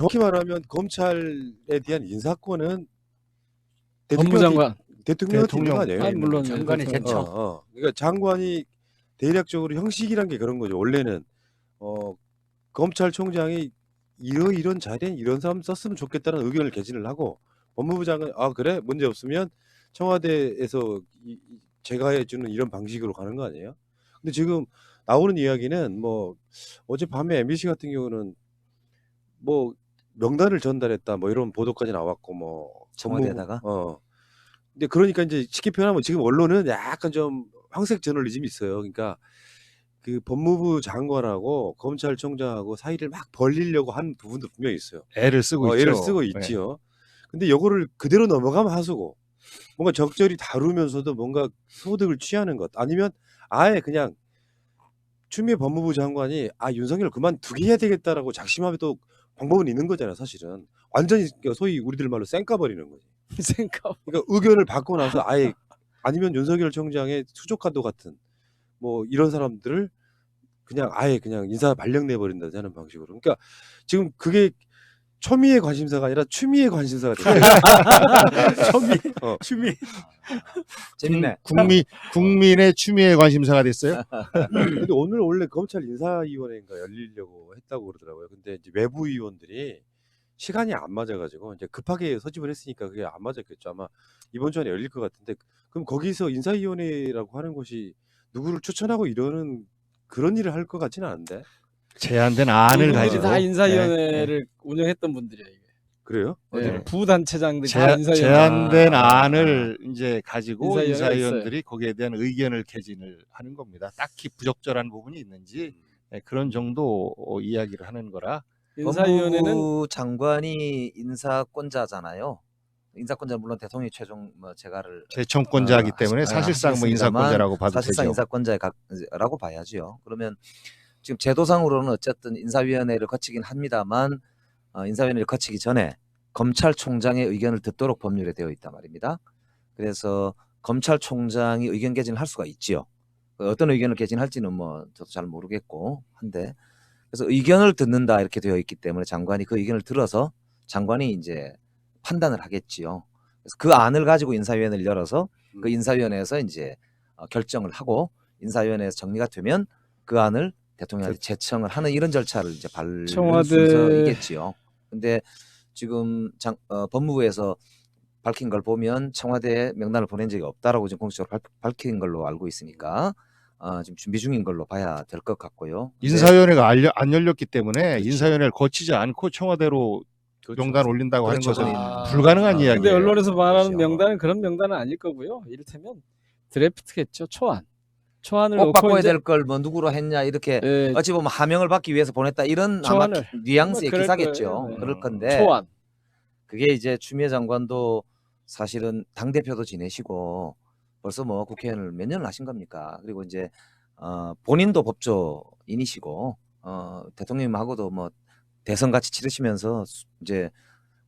정확히 말하면 검찰에 대한 인사권은 법무장관, 대통령한테 있는 거 아니에요? 물론 장관이 그렇죠. 제청. 그러니까 장관이 대략적으로 형식이란 게 그런 거죠. 원래는 검찰총장이 이런 자리엔 이런 사람 썼으면 좋겠다는 의견을 개진을 하고 법무부 장관 그래 문제 없으면 청와대에서 제가 해주는 이런 방식으로 가는 거 아니에요? 근데 지금 나오는 이야기는 뭐 어젯밤에 MBC 같은 경우는 뭐 명단을 전달했다 뭐 이런 보도까지 나왔고 뭐 청와대에다가. 근데 그러니까 이제 쉽게 표현하면 지금 언론은 약간 좀 황색 저널리즘이 있어요. 그러니까 그 법무부 장관하고 검찰총장하고 사이를 막 벌리려고 하는 부분도 분명히 있어요. 애를 쓰고 있죠. 애를 쓰고 있지요. 근데 요거를 그대로 넘어가면 하수고 뭔가 적절히 다루면서도 뭔가 소득을 취하는 것 아니면 아예 그냥 추미애 법무부 장관이 윤석열 그만두게 해야 되겠다라고 작심하면 방법은 있는 거잖아요. 사실은 완전히 소위 우리들 말로 쌩까버리는 거지. 그러니까 의견을 받고 나서 아예 아니면 윤석열 총장의 수족관도 같은 뭐 이런 사람들을 그냥 아예 그냥 인사 발령 내버린다 하는 방식으로. 그러니까 지금 그게 초미의 관심사가 아니라 추미의 관심사가 됐어요. 추미. 재밌네. 국민의 추미의 관심사가 됐어요. 근데 오늘 원래 검찰 인사위원회인가 열리려고 했다고 그러더라고요. 근데 이제 외부 위원들이 시간이 안 맞아가지고 이제 급하게 소집을 했으니까 그게 안 맞았겠죠. 아마 이번 주 안에 열릴 것 같은데 그럼 거기서 인사위원회라고 하는 곳이 누구를 추천하고 이러는 그런 일을 할 것 같지는 않은데. 제한된 안을 가지고 다 인사위원회를 운영했던 분들이에요. 이게. 그래요? 네, 부단체장들이 다 인사위원회. 제한된 안을 이제 가지고 인사위원들이 인사위원들이 거기에 대한 의견을 개진을 하는 겁니다. 딱히 부적절한 부분이 있는지 그런 정도 이야기를 하는 거라. 인사위원회는 법무부 장관이 인사권자잖아요. 인사권자 물론 대통령이 최종 제청권자이기 때문에 사실상 뭐 인사권자라고 봐도 사실상 되죠. 인사권자라고 봐야지요. 그러면 지금 제도상으로는 어쨌든 인사위원회를 거치긴 합니다만 인사위원회를 거치기 전에 검찰총장의 의견을 듣도록 법률에 되어 있단 말입니다. 그래서 검찰총장이 의견 개진을 할 수가 있지요. 어떤 의견을 개진할지는 뭐 저도 잘 모르겠고 한데 그래서 의견을 듣는다 이렇게 되어 있기 때문에 장관이 그 의견을 들어서 장관이 이제 판단을 하겠지요. 그래서 그 안을 가지고 인사위원회를 열어서 그 인사위원회에서 이제 결정을 하고 인사위원회에서 정리가 되면 그 안을 대통령한테 제청을 하는 이런 절차를 이제 밟는 순서이겠지요. 근데 지금 법무부에서 밝힌 걸 보면 청와대에 명단을 보낸 적이 없다라고 지금 공식적으로 밝힌 걸로 알고 있으니까 지금 준비 중인 걸로 봐야 될 것 같고요. 인사위원회가 안 열렸기 때문에 그렇지. 인사위원회를 거치지 않고 청와대로 명단 올린다고 하는 것은 불가능한 이야기예요. 근데 언론에서 말하는 명단은 그런 명단은 아닐 거고요. 이를테면 드래프트겠죠. 초안을 꼭 놓고 바꿔야 될 걸 뭐 누구로 했냐 이렇게 네. 어찌 보면 하명을 받기 위해서 보냈다 이런 아마 뉘앙스의 기사겠죠. 네. 그럴 건데 초안. 그게 이제 추미애 장관도 사실은 당대표도 지내시고 벌써 뭐 국회의원을 몇 년을 하신 겁니까? 그리고 이제 본인도 법조인이시고 대통령님하고도 뭐 대선 같이 치르시면서 이제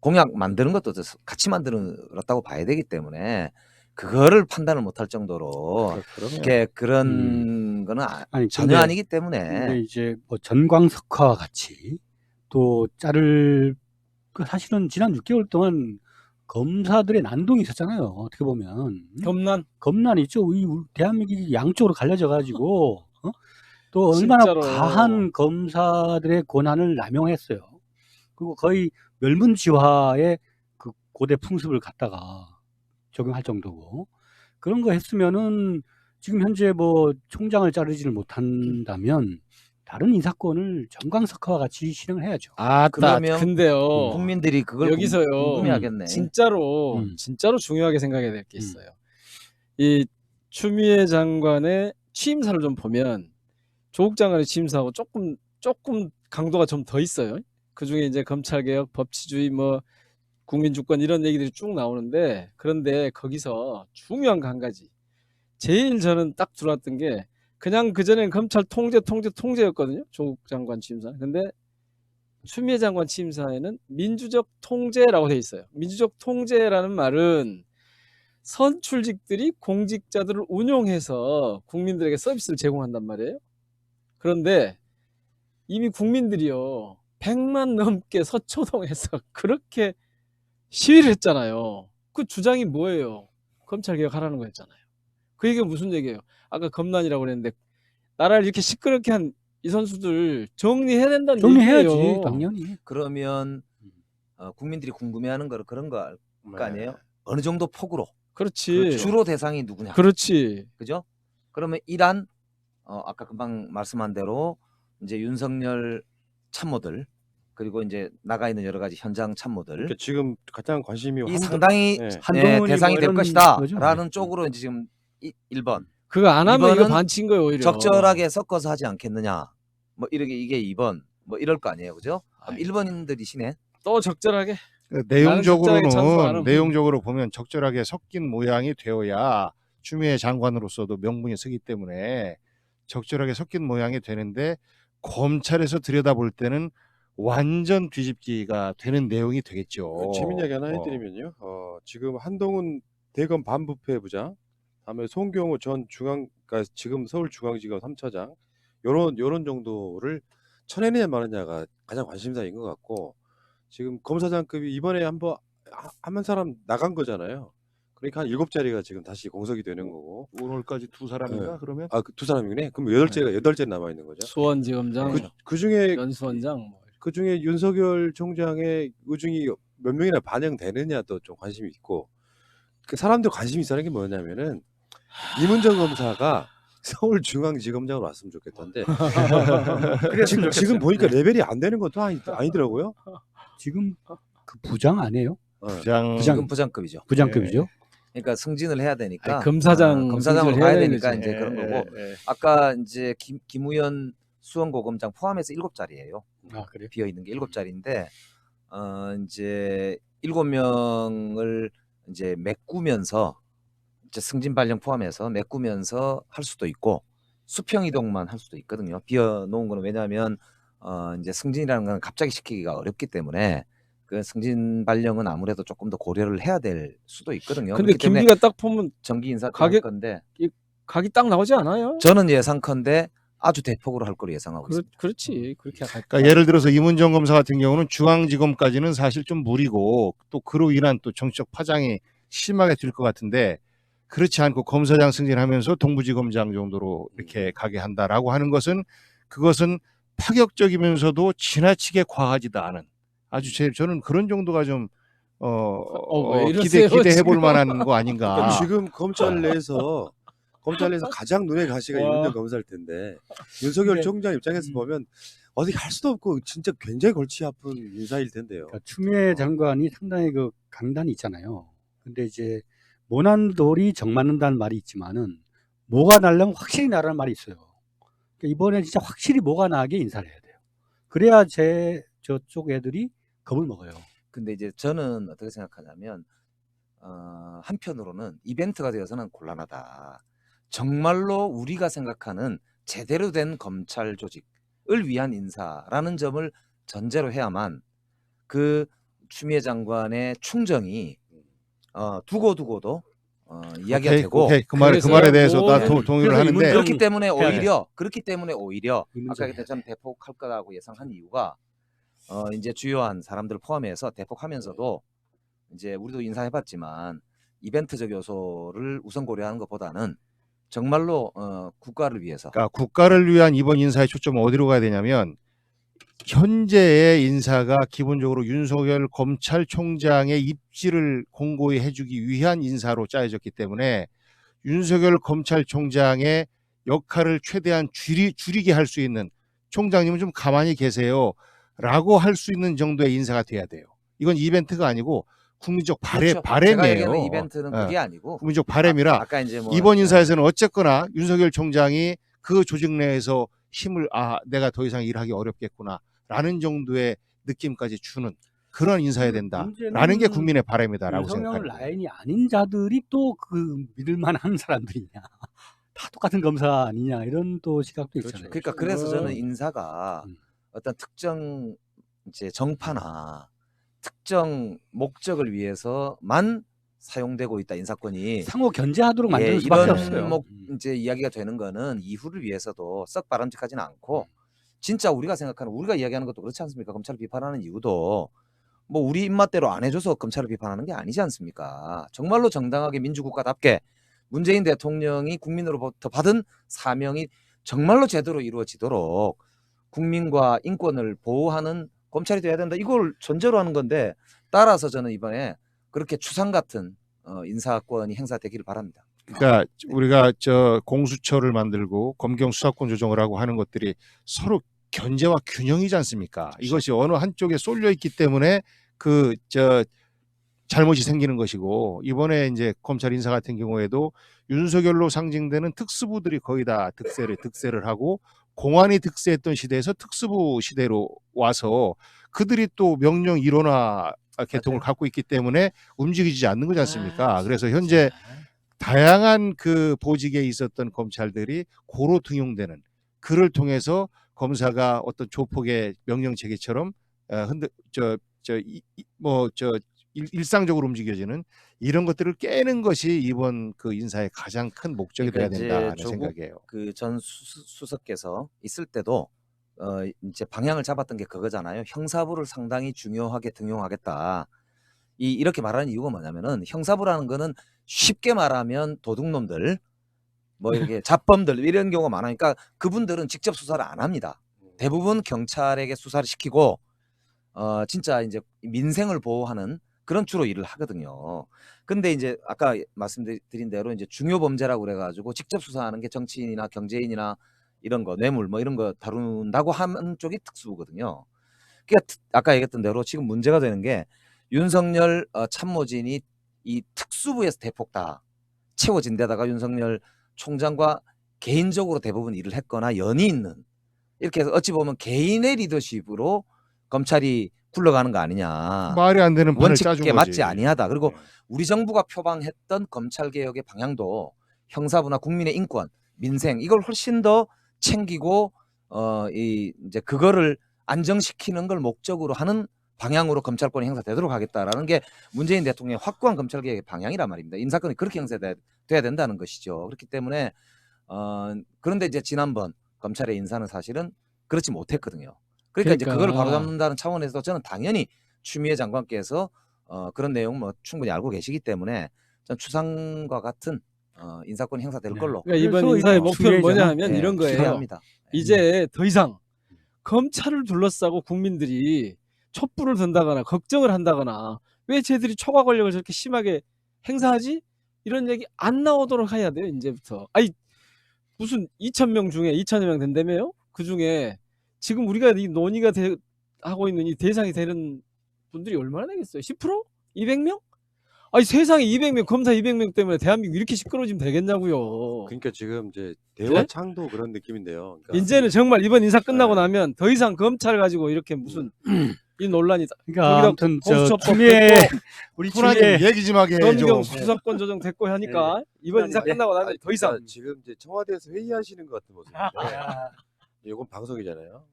공약 만드는 것도 같이 만들었다고 봐야 되기 때문에 그거를 판단을 못할 정도로 이렇게 그런 거는 전혀 아니기 때문에. 근데 이제 뭐 전광석화와 같이 또 자를 사실은 지난 6개월 동안 검사들의 난동이 있었잖아요. 어떻게 보면 검난이 있죠. 대한민국이 양쪽으로 갈려져 가지고 또 얼마나 진짜로. 과한 검사들의 권한을 남용했어요. 그리고 거의 멸문지화의 그 고대 풍습을 갖다가 적용할 정도고 그런 거 했으면은 지금 현재 뭐 총장을 자르지를 못한다면 다른 인사권을 전광석화와 같이 실행을 해야죠. 그러면 근데요. 국민들이 그걸 여기서요. 궁금해하겠네. 진짜로 중요하게 생각해야 될 게 있어요. 이 추미애 장관의 취임사를 좀 보면 조국 장관의 취임사하고 조금 강도가 좀 더 있어요. 그 중에 이제 검찰개혁, 법치주의, 뭐 국민주권 이런 얘기들이 쭉 나오는데 그런데 거기서 중요한 거 한 가지. 제일 저는 딱 들어왔던 게 그냥 그전에는 검찰 통제였거든요. 조국 장관 취임사. 근데 추미애 장관 취임사에는 민주적 통제라고 돼 있어요. 민주적 통제라는 말은 선출직들이 공직자들을 운용해서 국민들에게 서비스를 제공한단 말이에요. 그런데 이미 국민들이요. 100만 넘게 서초동에서 그렇게 시위를 했잖아요. 그 주장이 뭐예요? 검찰 개혁하라는 거였잖아요. 그 얘기가 무슨 얘기예요? 아까 검난이라고 그랬는데 나라를 이렇게 시끄럽게 한 이 선수들 정리해야 된다는 정리해야지 얘기예요. 당연히. 그러면 국민들이 궁금해하는 거 그런 거 알 거 네. 아니에요? 어느 정도 폭으로 그렇지. 주로 대상이 누구냐? 그렇지. 그죠? 그러면 이란 아까 금방 말씀한 대로 이제 윤석열 참모들 그리고 이제 나가 있는 여러 가지 현장 참모들 그러니까 지금 가장 관심이 이 한도- 상당히 네. 한동훈이 대상이 뭐 될 이런 것이다라는 거죠. 쪽으로 이제 지금 1번 그거 안 하면 이거 이번은 반칙인 거예요, 오히려. 적절하게 섞어서 하지 않겠느냐. 뭐 이게 2번 뭐 이럴 거 아니에요, 그죠? 그럼 아이. 1번인들이시네. 또 적절하게. 내용적으로는 찬성하는 내용적으로 보면 적절하게 섞인 모양이 되어야 추미애 장관으로서도 명분이 서기 때문에 적절하게 섞인 모양이 되는데 검찰에서 들여다볼 때는 완전 뒤집기가 되는 내용이 되겠죠. 재밌는 이야기 하나 해드리면요. 지금 한동훈 대검 반부패 부장, 다음에 송경호 전 그러니까 지금 서울중앙지검 3차장 요런 정도를 쳐내느냐 마느냐가 가장 관심사인 것 같고 지금 검사장급이 이번에 한 사람 나간 거잖아요. 그러니까 한 7자리가 지금 다시 공석이 되는 거고. 오늘까지 두 사람인가 네. 그러면? 두 사람이네. 그럼 8자리 남아 있는 거죠. 수원지검장, 그 중에 연수원장. 뭐. 그 중에 윤석열 총장의 의중이 몇 명이나 반영되느냐도 좀 관심이 있고 그 사람들 관심이 있는 게 뭐냐면은 이문정 검사가 서울중앙지검장으로 왔으면 좋겠던데 지금 보니까 레벨이 안 되는 것도 아니더라고요. 지금 그 부장 아니에요? 부장 지금 부장급이죠. 부장급이죠. 그러니까 승진을 해야 되니까 아니, 검사장으로 검사장으로 해야 가야 되는 되니까 거지. 이제 그런 거고 아까 이제 김우현 수원고검장 포함해서 7자리예요. 아 그래요? 비어 있는 게 7자리인데 이제 7명을 이제 메꾸면서 이제 승진 발령 포함해서 메꾸면서 할 수도 있고 수평 이동만 할 수도 있거든요. 비어 놓은 거는 왜냐하면 이제 승진이라는 건 갑자기 시키기가 어렵기 때문에 그 승진 발령은 아무래도 조금 더 고려를 해야 될 수도 있거든요. 근데 그렇기 때문에 김기가 딱 보면 정기 인사 할 가게- 건데 각이 딱 나오지 않아요? 저는 예상컨대 아주 대폭으로 할 거로 예상하고 있습니다. 그렇지. 그렇게 할 그러니까 예를 들어서 이문정 검사 같은 경우는 중앙지검까지는 사실 좀 무리고 또 그로 인한 또 정치적 파장이 심하게 될 것 같은데 그렇지 않고 검사장 승진하면서 동부지검장 정도로 이렇게 가게 한다라고 하는 것은 그것은 파격적이면서도 지나치게 과하지도 않은 아주 저는 그런 정도가 좀 왜 이러세요, 기대해 볼 지금? 만한 거 아닌가. 그러니까 지금 검찰 내에서 가장 눈에 가시가 와. 이문정 검사일 텐데 윤석열 네. 총장 입장에서 보면 어디 할 수도 없고 진짜 굉장히 골치 아픈 인사일 텐데요. 그러니까 추미애 장관이 상당히 그 강단이 있잖아요. 근데 이제 모난돌이 정 맞는다는 말이 있지만은 뭐가 날려면 확실히 나라는 말이 있어요. 그러니까 이번에 진짜 확실히 뭐가 나게 인사를 해야 돼요. 그래야 저쪽 애들이 겁을 먹어요. 근데 이제 저는 어떻게 생각하냐면 한편으로는 이벤트가 되어서는 곤란하다. 정말로 우리가 생각하는 제대로 된 검찰 조직을 위한 인사라는 점을 전제로 해야만 그 추미애 장관의 충정이 두고도 이야기가 되고 오케이. 그 말에 그래서요? 대해서 나 뭐, 동의를 그래서 하는데 이문정- 그렇기 때문에 오히려 아까 이문정 얘기했던 대폭할 거라고 예상한 이유가 이제 주요한 사람들 포함해서 대폭하면서도 이제 우리도 인사해봤지만 이벤트적 요소를 우선 고려하는 것보다는 정말로 국가를 위해서 그러니까 국가를 위한 이번 인사의 초점은 어디로 가야 되냐면 현재의 인사가 기본적으로 윤석열 검찰총장의 입지를 공고히 해주기 위한 인사로 짜여졌기 때문에 윤석열 검찰총장의 역할을 최대한 줄이게 할 수 있는 총장님은 좀 가만히 계세요 라고 할 수 있는 정도의 인사가 돼야 돼요. 이건 이벤트가 아니고 국민적 그렇죠. 제가 바램이에요. 얘기하는 이벤트는 그게 아니고 국민적 바램이라 아까 이제 뭐 이번 인사에서는 어쨌거나 윤석열 총장이 그 조직 내에서 힘을 내가 더 이상 일하기 어렵겠구나라는 정도의 느낌까지 주는 그런 인사해야 된다라는 게 국민의 바람이다라고 윤석열 생각합니다. 라인이 아닌 자들이 또 그 믿을만한 사람들이냐, 다 똑같은 검사 아니냐 이런 또 시각도 있잖아요. 그러니까 그래서 저는 인사가 음. 어떤 특정 이제 정파나 특정 목적을 위해서만 사용되고 있다 인사권이 상호 견제하도록 만드는 수밖에 이런 없어요. 이제 이야기가 되는 거는 이후를 위해서도 썩 바람직하지는 않고 진짜 우리가 생각하는 우리가 이야기하는 것도 그렇지 않습니까? 검찰을 비판하는 이유도 뭐 우리 입맛대로 안 해줘서 검찰을 비판하는 게 아니지 않습니까? 정말로 정당하게 민주국가답게 문재인 대통령이 국민으로부터 받은 사명이 정말로 제대로 이루어지도록 국민과 인권을 보호하는 검찰이 돼야 된다. 이걸 전제로 하는 건데 따라서 저는 이번에 그렇게 추상 같은 인사권이 행사되기를 바랍니다. 그러니까 우리가 저 공수처를 만들고 검경 수사권 조정을 하고 하는 것들이 서로 견제와 균형이지 않습니까? 이것이 어느 한쪽에 쏠려 있기 때문에 그 저 잘못이 생기는 것이고 이번에 이제 검찰 인사 같은 경우에도 윤석열로 상징되는 특수부들이 거의 다 득세를 하고 공안이 득세했던 시대에서 특수부 시대로 와서 그들이 또 명령 일원화 계통을 맞아요. 갖고 있기 때문에 움직이지 않는 거지 않습니까? 그래서 현재 다양한 그 보직에 있었던 검찰들이 고로 등용되는 그를 통해서 검사가 어떤 조폭의 명령 체계처럼 일상적으로 움직여지는 이런 것들을 깨는 것이 이번 그 인사의 가장 큰 목적이 돼야 그러니까 이제 된다는 조국 생각이에요. 그 전 수석께서 있을 때도 이제 방향을 잡았던 게 그거잖아요. 형사부를 상당히 중요하게 등용하겠다. 이렇게 말하는 이유가 뭐냐면은 형사부라는 거는 쉽게 말하면 도둑놈들 뭐 이렇게 잡범들 이런 경우가 많으니까 그분들은 직접 수사를 안 합니다. 대부분 경찰에게 수사를 시키고 진짜 이제 민생을 보호하는 그런 주로 일을 하거든요. 근데 이제 아까 말씀드린 대로 이제 중요 범죄라고 그래가지고 직접 수사하는 게 정치인이나 경제인이나 이런 거 뇌물 뭐 이런 거 다룬다고 하는 쪽이 특수부거든요. 그러니까 아까 얘기했던 대로 지금 문제가 되는 게 윤석열 참모진이 이 특수부에서 대폭 다 채워진 데다가 윤석열 총장과 개인적으로 대부분 일을 했거나 연이 있는 이렇게 해서 어찌 보면 개인의 리더십으로 검찰이 굴러가는 거 아니냐. 말이 안 되는 판을 짜준 원칙에 거지. 맞지 아니하다. 그리고 네. 우리 정부가 표방했던 검찰 개혁의 방향도 형사부나 국민의 인권, 민생 이걸 훨씬 더 챙기고 이제 그거를 안정시키는 걸 목적으로 하는 방향으로 검찰권이 행사되도록 하겠다라는 게 문재인 대통령의 확고한 검찰 개혁의 방향이란 말입니다. 인사권이 그렇게 행사돼야 된다는 것이죠. 그렇기 때문에 그런데 이제 지난번 검찰의 인사는 사실은 그렇지 못했거든요. 그러니까 이제 그걸 바로잡는다는 차원에서 저는 당연히 추미애 장관께서 그런 내용 뭐 충분히 알고 계시기 때문에 전 추상과 같은 인사권이 행사될 네. 걸로 그러니까 이번 그래서 인사의 이거 목표는 뭐냐 추미애잖아. 하면 예, 이런 거예요. 기대합니다. 이제 더 이상 검찰을 둘러싸고 국민들이 촛불을 든다거나 걱정을 한다거나 왜 쟤들이 초과 권력을 저렇게 심하게 행사하지? 이런 얘기 안 나오도록 해야 돼요. 이제부터. 아니 무슨 2,000명 중에 2,000여 명 된다며요? 그중에 지금 우리가 이 논의가 하고 있는 이 대상이 되는 분들이 얼마나 되겠어요? 10%? 200명? 아니 세상에 200명 검사 200명 때문에 대한민국 이렇게 시끄러워지면 되겠냐고요. 그러니까 지금 이제 대화창도 그런 느낌인데요. 그러니까 이제는 정말 이번 인사 끝나고 네. 나면 더 이상 검찰 가지고 이렇게 무슨 이 논란이 그러니까 아무튼 저 공수처법 추미애 됐고, 우리 쿨하게 추미애 얘기 좀 하게 검경 좀. 수사권 조정 됐고 하니까 이번 인사 끝나고 나면 더 이상 그러니까 지금 이제 청와대에서 회의하시는 것 같은 모습인데 이건 방송이잖아요.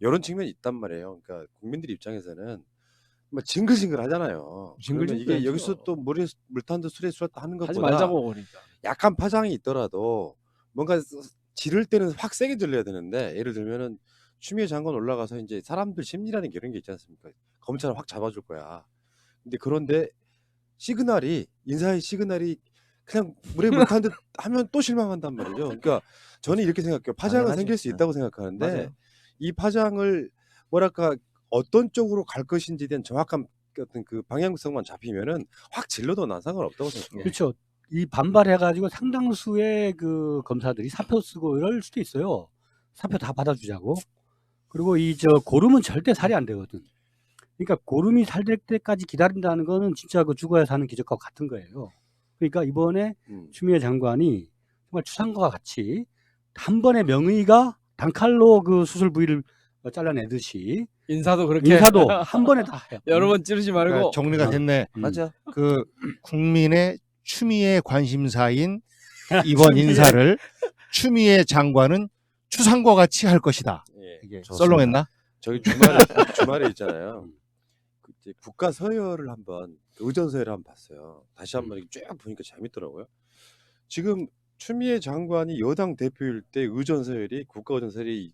이런 측면이 있단 말이에요. 그러니까 국민들 입장에서는 뭐 징글징글 하잖아요. 그러면 이게 징글징글하죠. 여기서 또 물탄도 술에 쏘았다 하는 하지 것보다 말자고 그러니까. 약간 파장이 있더라도 뭔가 지를 때는 확 세게 들려야 되는데 예를 들면은 추미애 장관 올라가서 이제 사람들 심리라는 게 이런 게 있지 않습니까? 검찰을 확 잡아줄 거야. 그런데 시그널이 인사의 시그널이 그냥 물에 물 탄 듯 하면 또 실망한단 말이죠. 그러니까 저는 이렇게 생각해요. 파장은 당연하지. 생길 수 있다고 생각하는데 맞아요. 이 파장을 뭐랄까 어떤 쪽으로 갈 것인지에 대한 정확한 어떤 그 방향성만 잡히면은 확 질러도 난 상관없다고 생각해요. 그렇죠. 이 반발해가지고 상당수의 그 검사들이 사표 쓰고 이럴 수도 있어요. 사표 다 받아주자고. 그리고 이 저 고름은 절대 살이 안 되거든. 그러니까 고름이 살될 때까지 기다린다는 거는 진짜 그 죽어야 사는 기적과 같은 거예요. 그러니까 이번에 추미애 장관이 정말 추상과 같이 한 번의 명의가 단칼로 그 수술 부위를 잘라내듯이 인사도 그렇게 인사도 한 번에 다 해요. 여러 번 찌르지 말고 그러니까 정리가 됐네. 맞아. 그 국민의 추미애 관심사인 이번 인사를 추미애 장관은 추상과 같이 할 것이다. 예. 이게 좋습니다. 썰렁했나? 저기 주말에 있잖아요. 그 이제 국가 서열을 한번 의전 서열을 한번 봤어요. 다시 한번 이렇게 쭉 보니까 재밌더라고요. 지금 추미애 장관이 여당 대표일 때 의전 서열이 국가 의전 서열이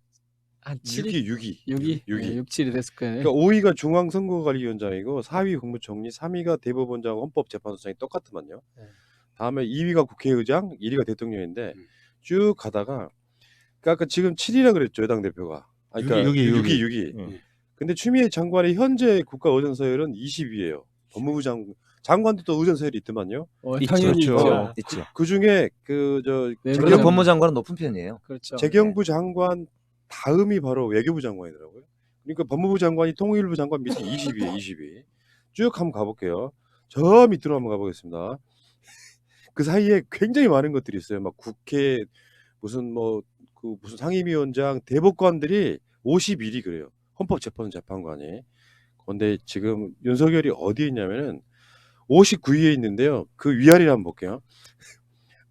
한 7위, 6위. 6위, 6위. 6, 7위 됐을 거예요. 그러니까 5위가 중앙선거관리위원장이고 4위 국무총리, 3위가 대법원장 헌법재판소장이 똑같더만요. 네. 다음에 2위가 국회의장, 1위가 대통령인데 음. 쭉 가다가 그러니까 아까 지금 7위라 그랬죠, 여당 대표가. 그러니까 6위. 응. 근데 추미애 장관의 현재 국가 의전 서열은 20위예요. 법무부 장관도 또 의전 서열이 있더만요. 당연히 그렇죠. 있죠. 있죠. 그 중에 네, 그리고 그렇죠. 법무장관은 높은 편이에요. 그렇죠. 재경부 장관 다음이 바로 외교부 장관이더라고요. 그러니까 법무부 장관이 통일부 장관 밑에 20위에 20위. 쭉 한번 가볼게요. 저 밑으로 한번 가보겠습니다. 그 사이에 굉장히 많은 것들이 있어요. 막 국회 무슨 무슨 상임위원장 대법관들이 51위 그래요. 헌법재판관이. 그런데 지금 윤석열이 어디에 있냐면은 59위에 있는데요. 그 위아래를 한번 볼게요.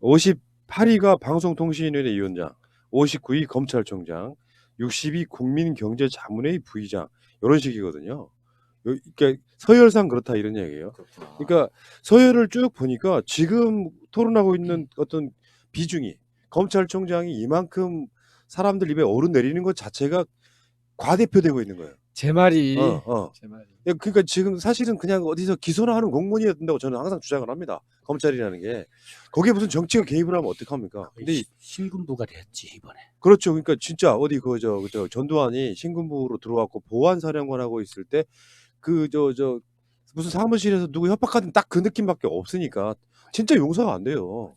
58위가 방송통신위원회 위원장, 59위 검찰총장, 60위 국민경제자문회의 부의장 이런 식이거든요. 그러니까 서열상 그렇다 이런 얘기예요. 그러니까 서열을 쭉 보니까 지금 토론하고 있는 어떤 비중이 검찰총장이 이만큼 사람들 입에 오르내리는 것 자체가 과대표되고 있는 거예요. 제 말이 제 말이. 그러니까 지금 사실은 그냥 어디서 기소나 하는 공무원이어야 된다고 저는 항상 주장을 합니다. 검찰이라는 게 거기에 무슨 정치가 개입을 하면 어떡합니까? 근데 신군부가 됐지 이번에. 그렇죠. 그러니까 진짜 어디 저 전두환이 신군부로 들어왔고 보안사령관하고 있을 때 무슨 사무실에서 누구 협박하든 딱 그 느낌밖에 없으니까 진짜 용서가 안 돼요.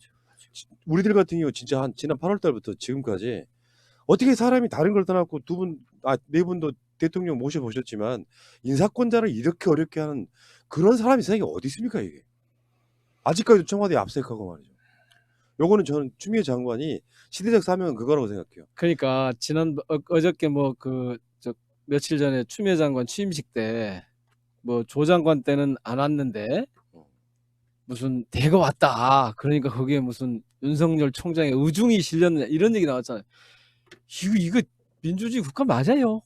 우리들 같은 경우 진짜 지난 8월 달부터 지금까지 어떻게 사람이 다른 걸 떠나고 네 분도 대통령 모셔보셨지만 인사권자를 이렇게 어렵게 하는 그런 사람이 세상에 어디 있습니까 이게. 아직까지도 청와대에 압색하고 말이죠. 요거는 저는 추미애 장관이 시대적 사명은 그거라고 생각해요. 그러니까 어저께 며칠 전에 추미애 장관 취임식 때 조 장관 때는 안 왔는데 무슨 대거 왔다. 그러니까 거기에 무슨 윤석열 총장의 의중이 실렸느냐 이런 얘기 나왔잖아요. 이거 민주주의 국가 맞아요?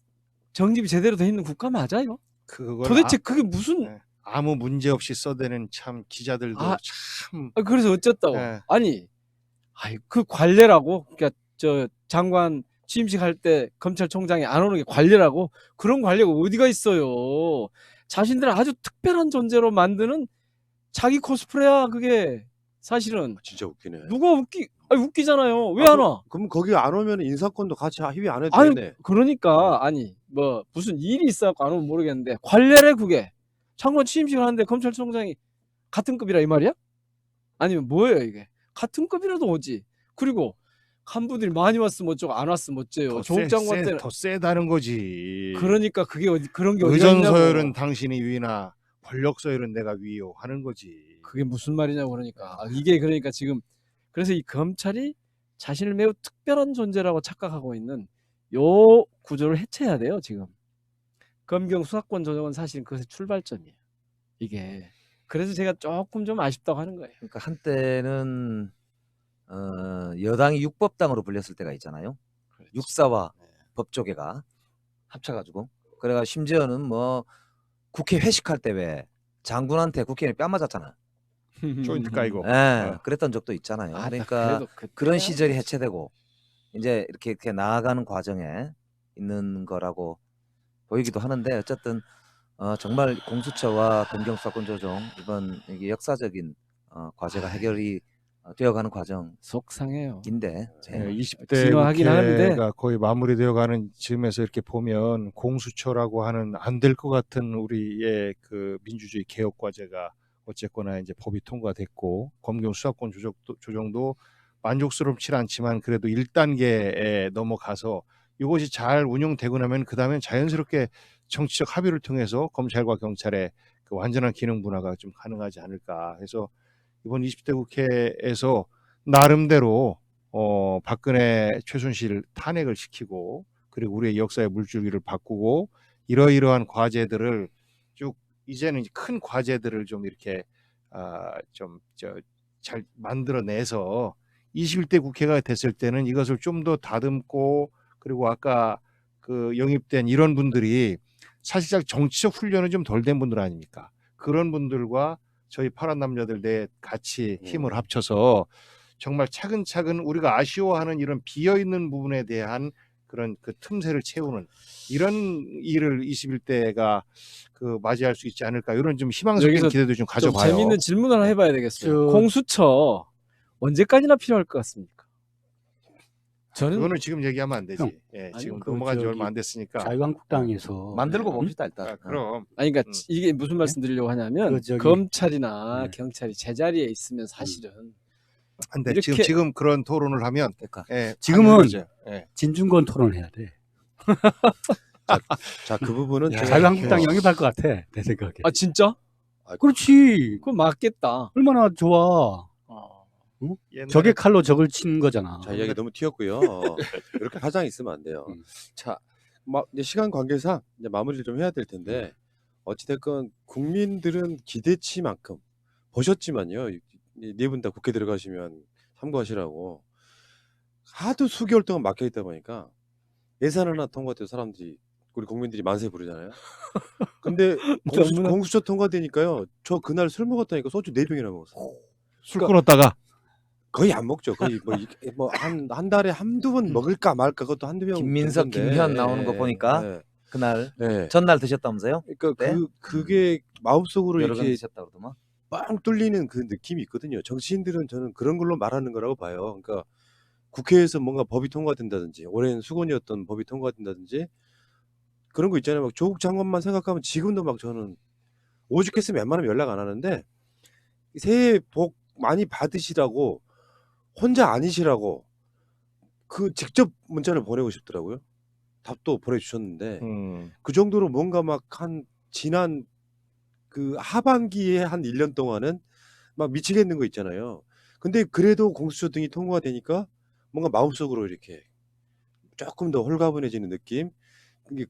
정립이 제대로 돼 있는 국가 맞아요? 그걸 도대체 그게 무슨 네. 아무 문제 없이 써대는 참 기자들도 참 그래서 어쨌다고. 네. 아니 그 관례라고. 그러니까 저 장관 취임식 할 때 검찰총장이 안 오는 게 관례라고. 그런 관례가 어디가 있어요. 자신들을 아주 특별한 존재로 만드는 자기 코스프레야 그게. 사실은 진짜 웃기네. 누가 웃기잖아요. 왜 안 와? 그럼 거기 안 오면 인사권도 같이 희위 안 해도 아니 되네. 그러니까 무슨 일이 있어갖고 안 오면 모르겠는데 관례래 그게. 장관 취임식을 하는데 검찰총장이 같은 급이라 이 말이야? 아니면 뭐예요 이게? 같은 급이라도 오지. 그리고 간부들이 많이 왔으면 어쩌고 안 왔으면 어째요. 조국 장관 때는 더 세다는 거지. 그러니까 그게 그런 게 어디가 의전 있냐고. 서열은 당신이 위나 권력 서열은 내가 위요 하는 거지. 그게 무슨 말이냐고. 그러니까 이게 그러니까 지금 그래서 이 검찰이 자신을 매우 특별한 존재라고 착각하고 있는 요 구조를 해체해야 돼요 지금. 검경 수사권 조정은 사실은 그것의 출발점이에요 이게. 그래서 제가 조금 좀 아쉽다고 하는 거예요. 그러니까 한때는 여당이 육법당으로 불렸을 때가 있잖아요. 그렇죠. 육사와 법조계가 합쳐가지고. 그래가 심지어는 국회 회식할 때 왜 장군한테 국회의원이 뺨 맞았잖아. 조인트 까이고. 그랬던 적도 있잖아요. 그러니까 그래도 그런 시절이 해체되고 이제 이렇게 나아가는 과정에 있는 거라고 보이기도 하는데 어쨌든 정말 공수처와 검경 수사권 조정 이번 이게 역사적인 과제가 해결이 되어가는 과정인데 속상해요. 20대 진화하긴 하는데. 국회가 거의 마무리되어가는 즈음에서 이렇게 보면 공수처라고 하는 안 될 것 같은 우리의 그 민주주의 개혁 과제가 어쨌거나 이제 법이 통과됐고 검경 수사권 조정도 만족스럽지 않지만 그래도 1단계에 넘어가서 이것이 잘 운영되고 나면 그 다음엔 자연스럽게 정치적 합의를 통해서 검찰과 경찰의 그 완전한 기능 분화가 좀 가능하지 않을까 해서 이번 20대 국회에서 나름대로 박근혜 최순실 탄핵을 시키고 그리고 우리의 역사의 물줄기를 바꾸고 이러이러한 과제들을 쭉 이제는 큰 과제들을 좀 이렇게 잘 만들어내서 21대 국회가 됐을 때는 이것을 좀 더 다듬고 그리고 아까 그 영입된 이런 분들이 사실상 정치적 훈련은 좀 덜 된 분들 아닙니까? 그런 분들과 저희 파란 남자들 내 같이 힘을 합쳐서 정말 차근차근 우리가 아쉬워하는 이런 비어있는 부분에 대한 그런 그 틈새를 채우는 이런 일을 21대가 그 맞이할 수 있지 않을까 이런 좀 희망적인 여기서 기대도 좀 좀 가져봐요. 재미있는 질문을 하나 해봐야 되겠어요. 저- 공수처 언제까지나 필요할 것 같습니까? 저는 그거는 지금 얘기하면 안 되지. 형, 예, 아니, 지금 그 넘어간 지 저기 얼마 안 됐으니까. 자유한국당에서 만들고 봅시다 일단. 아, 그럼 아니 그러니까 음. 이게 무슨 말씀 드리려고 하냐면 그 저기- 검찰이나 네. 경찰이 제자리에 있으면 사실은 안 돼. 이렇게- 지금 그런 토론을 하면 그러니까 예, 지금은 안 되죠. 예. 진중권 토론해야 돼. 자, 그 부분은 야, 제가 자유한국당 영입할 것 같아 내 생각에. 아 진짜? 그렇지. 그거 맞겠다. 얼마나 좋아. 적의 칼로 적을 치는 거잖아. 자, 이야기 너무 튀었고요. 이렇게 파장이 있으면 안 돼요. 음. 자, 이제 시간 관계상 이제 마무리를 좀 해야 될 텐데 어찌됐건 국민들은 기대치만큼 보셨지만요. 네 분 다 국회 들어가시면 참고하시라고 하도 수개월 동안 막혀 있다 보니까 예산 하나 통과돼도 사람들이 우리 국민들이 만세 부르잖아요. 근데 너무나- 공수처 통과되니까요. 저 그날 술 먹었다니까 소주 4병이나 먹었어요. 술 끊었다가 거의 안 먹죠. 거의 한 달에 한두 번 먹을까 말까 그것도 한두 병. 김민석, 정도인데. 김현 나오는 거 보니까 네. 그날 네. 전날 드셨다면서요? 그러니까 네? 그게 마음속으로 여러 번 이렇게 드셨다 그러더만. 빵 뚫리는 그 느낌이 있거든요. 정치인들은 저는 그런 걸로 말하는 거라고 봐요. 그러니까 국회에서 뭔가 법이 통과된다든지 오랜 수건이었던 법이 통과된다든지 그런 거 있잖아요. 막 조국 장관만 생각하면 지금도 막 저는 오죽했으면 웬만하면 연락 안 하는데 새해 복 많이 받으시라고 혼자 아니시라고 그 직접 문자를 보내고 싶더라고요. 답도 보내주셨는데 그 정도로 뭔가 막 한 지난 그 하반기에 한 1년 동안은 막 미치겠는 거 있잖아요. 근데 그래도 공수처 등이 통과가 되니까 뭔가 마음속으로 이렇게 조금 더 홀가분해지는 느낌?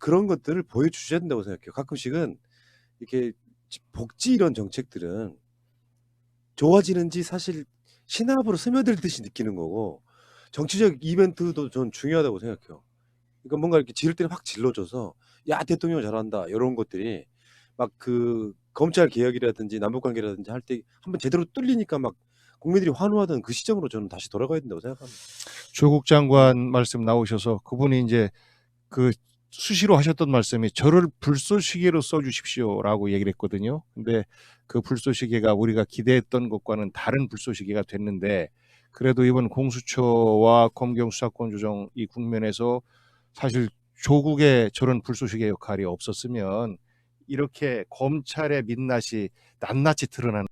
그런 것들을 보여주셔야 된다고 생각해요. 가끔씩은 이렇게 복지 이런 정책들은 좋아지는지 사실 신압으로 스며들듯이 느끼는 거고 정치적 이벤트도 전 중요하다고 생각해요. 그러니까 뭔가 이렇게 지를 때는 확 질러줘서 야 대통령 잘한다 이런 것들이 막 그 검찰 개혁이라든지 남북관계라든지 할 때 한번 제대로 뚫리니까 막 국민들이 환호하던 그 시점으로 저는 다시 돌아가야 된다고 생각합니다. 조국 장관 말씀 나오셔서 그분이 이제 그 수시로 하셨던 말씀이 저를 불쏘시개로 써주십시오라고 얘기를 했거든요. 근데 그 불쏘시개가 우리가 기대했던 것과는 다른 불쏘시개가 됐는데 그래도 이번 공수처와 검경 수사권 조정 이 국면에서 사실 조국의 저런 불쏘시개 역할이 없었으면 이렇게 검찰의 민낯이 낱낱이 드러나는